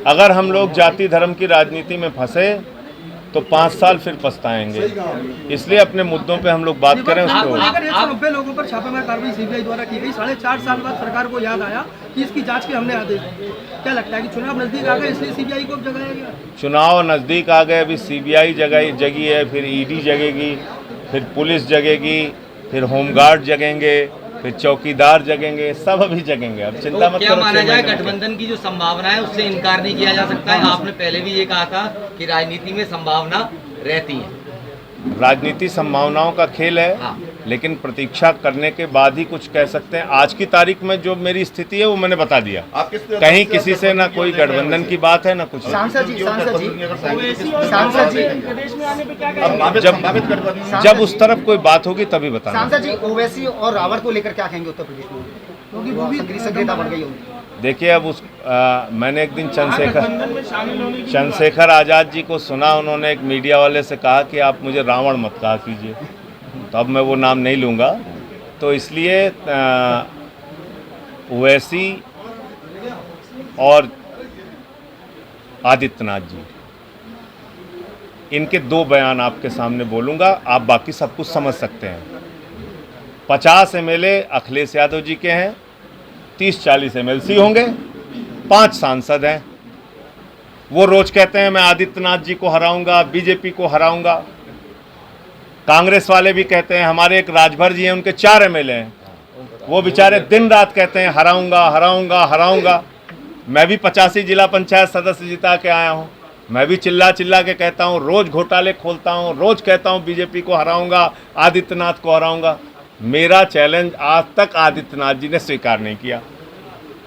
अगर हम लोग जाति धर्म की राजनीति में फंसे तो 5 साल फिर पछताएंगे। इसलिए अपने मुद्दों पे हम लोग बात करें। उसको 190 लोगों पर छापेमार कार्रवाई सीबीआई द्वारा की गई। 4.5 साल बाद सरकार को याद आया कि इसकी जांच के हमने आदेश दिए। क्या लगता है कि चुनाव नजदीक आ गए इसलिए सीबीआई को जगाया गया? चुनाव नज़दीक आ गए, अभी सीबीआई जगी है, फिर ईडी जगेगी, फिर पुलिस जगेगी, फिर होमगार्ड जगेंगे, फिर चौकीदार जगेंगे, सब अभी जगेंगे। अब चिंता मत करो। क्या माना जाए, गठबंधन की जो संभावना है उससे इनकार नहीं किया जा सकता है? आपने पहले भी ये कहा था कि राजनीति में संभावना रहती है। राजनीति संभावनाओं का खेल है। हाँ। लेकिन प्रतीक्षा करने के बाद ही कुछ कह सकते हैं। आज की तारीख में जो मेरी स्थिति है वो मैंने बता दिया। कहीं किसी से ना कोई गठबंधन की बात है ना कुछ। जब उस तरफ कोई बात होगी तभी बताना। सांसद जी, ओवैसी और रावत को लेकर क्या कहेंगे उत्तर प्रदेश में, क्योंकि वो भी सक्रियता बढ़ गई होगी? देखिए, अब मैंने एक दिन चंद्रशेखर आज़ाद जी को सुना, उन्होंने एक मीडिया वाले से कहा कि आप मुझे रावण मत कहा कीजिए, तो अब मैं वो नाम नहीं लूँगा। तो इसलिए ओवैसी और आदित्यनाथ जी, इनके 2 बयान आपके सामने बोलूँगा, आप बाकी सब कुछ समझ सकते हैं। 50 MLA अखिलेश यादव जी के हैं, 30-40 MLC होंगे, 5 सांसद हैं। वो रोज कहते हैं मैं आदित्यनाथ जी को हराऊंगा, बीजेपी को हराऊंगा। कांग्रेस वाले भी कहते हैं, हमारे एक राजभर जी हैं, उनके 4 MLA हैं, वो बेचारे दिन रात कहते हैं हराऊंगा हराऊंगा हराऊंगा। मैं भी 85 जिला पंचायत सदस्य जिता के आया हूँ, मैं भी चिल्ला चिल्ला के कहता हूँ, रोज घोटाले खोलता हूँ, रोज कहता हूँ बीजेपी को हराऊंगा, आदित्यनाथ को हराऊंगा। मेरा चैलेंज आज तक आदित्यनाथ जी ने स्वीकार नहीं किया।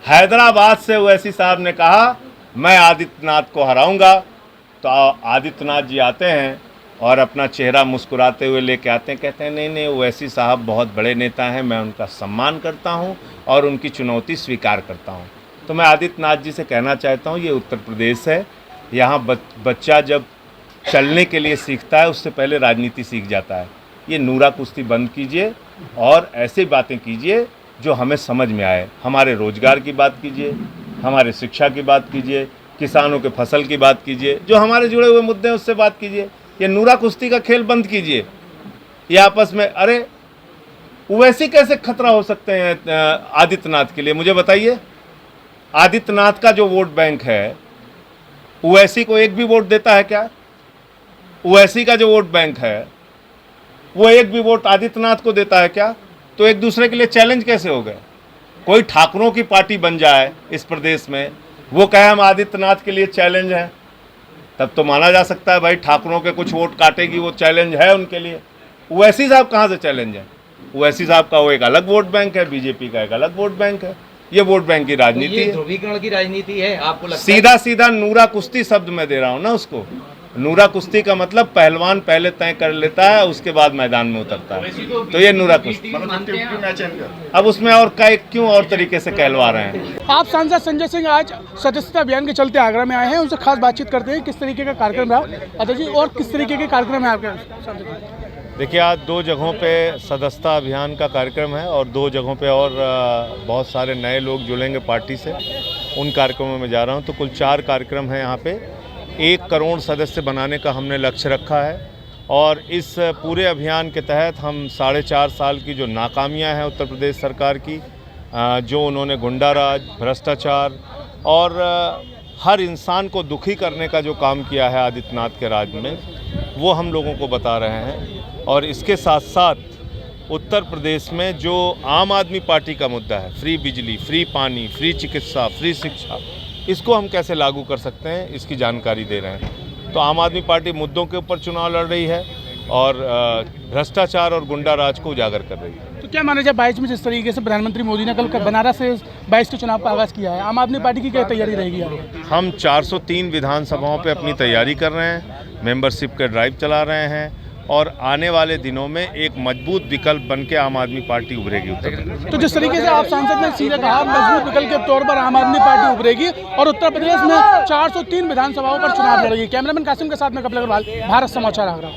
हैदराबाद से ओवैसी साहब ने कहा मैं आदित्यनाथ को हराऊंगा, तो आदित्यनाथ जी आते हैं और अपना चेहरा मुस्कुराते हुए लेके आते हैं, कहते हैं नहीं ओवैसी साहब बहुत बड़े नेता हैं, मैं उनका सम्मान करता हूं और उनकी चुनौती स्वीकार करता हूं। तो मैं आदित्यनाथ जी से कहना चाहता हूं, ये उत्तर प्रदेश है, यहाँ बच्चा जब चलने के लिए सीखता है उससे पहले राजनीति सीख जाता है। ये नूरा कुश्ती बंद कीजिए और ऐसी बातें कीजिए जो हमें समझ में आए। हमारे रोजगार की बात कीजिए, हमारे शिक्षा की बात कीजिए, किसानों के फसल की बात कीजिए, जो हमारे जुड़े हुए मुद्दे हैं उससे बात कीजिए। ये नूरा कुश्ती का खेल बंद कीजिए। ये आपस में, अरे ओवैसी कैसे खतरा हो सकते हैं आदित्यनाथ के लिए, मुझे बताइए। आदित्यनाथ का जो वोट बैंक है, ओवैसी को एक भी वोट देता है क्या? ओवैसी का जो वोट बैंक है वो एक भी वोट आदित्यनाथ को देता है क्या? तो एक दूसरे के लिए चैलेंज कैसे हो गए? कोई ठाकुरों की पार्टी बन जाए इस प्रदेश में, वो कहे हम आदित्यनाथ के लिए चैलेंज हैं, तब तो माना जा सकता है भाई ठाकुरों के कुछ वोट काटेगी, वो चैलेंज है उनके लिए। ओवैसी साहब कहाँ से चैलेंज है? ओवैसी साहब का वो एक अलग वोट बैंक है, बीजेपी का एक अलग वोट बैंक है। ये वोट बैंक की राजनीति है, ध्रुवीकरण की राजनीति है। आपको लगता सीधा सीधा नूरा कुश्ती शब्द मैं दे रहा हूँ ना उसको। नूरा कुश्ती का मतलब पहलवान पहले तय कर लेता है, उसके बाद मैदान में उतरता है, तो ये नूरा कुश्ती। अब उसमें और क्यों और तरीके से कहलवा रहे हैं? आप सांसद संजय सिंह आज सदस्यता अभियान के चलते आगरा में आए हैं, उनसे खास बातचीत करते हैं। किस तरीके का कार्यक्रम रहा अजय जी, और किस तरीके के कार्यक्रम है आपके? देखिए, आज 2 जगहों पे सदस्यता अभियान का कार्यक्रम है और 2 जगहों पे और बहुत सारे नए लोग जुड़ेंगे पार्टी से, उन कार्यक्रमों में जा रहा हूँ। तो कुल 4 कार्यक्रम हैं यहाँ पे। 1 करोड़ सदस्य बनाने का हमने लक्ष्य रखा है और इस पूरे अभियान के तहत हम 4.5 साल की जो नाकामियाँ हैं उत्तर प्रदेश सरकार की, जो उन्होंने गुंडाराज, भ्रष्टाचार और हर इंसान को दुखी करने का जो काम किया है आदित्यनाथ के राज में, वो हम लोगों को बता रहे हैं। और इसके साथ साथ उत्तर प्रदेश में जो आम आदमी पार्टी का मुद्दा है, फ्री बिजली, फ्री पानी, फ्री चिकित्सा, फ्री शिक्षा, इसको हम कैसे लागू कर सकते हैं, इसकी जानकारी दे रहे हैं। तो आम आदमी पार्टी मुद्दों के ऊपर चुनाव लड़ रही है और भ्रष्टाचार और गुंडाराज को उजागर कर रही है। तो क्या माना जाए 22 में जिस तरीके से प्रधानमंत्री मोदी ने कल बनारस से 22 के चुनाव का आगाज़ किया है, आम आदमी पार्टी की क्या तैयारी रहेगी? हम 403 विधानसभाओं पे अपनी तैयारी कर रहे हैं, मेंबरशिप के ड्राइव चला रहे हैं और आने वाले दिनों में एक मजबूत विकल्प बन के आम आदमी पार्टी उभरेगी उत्तर प्रदेश। तो जिस तरीके से आप सांसद ने सीधे कहा मजबूत विकल्प के तौर पर आम आदमी पार्टी उभरेगी और उत्तर प्रदेश में 403 विधानसभाओं पर चुनाव लड़ेगी। कैमरामैन कासिम के साथ में कपिल अग्रवाल, भारत समाचार आगरा।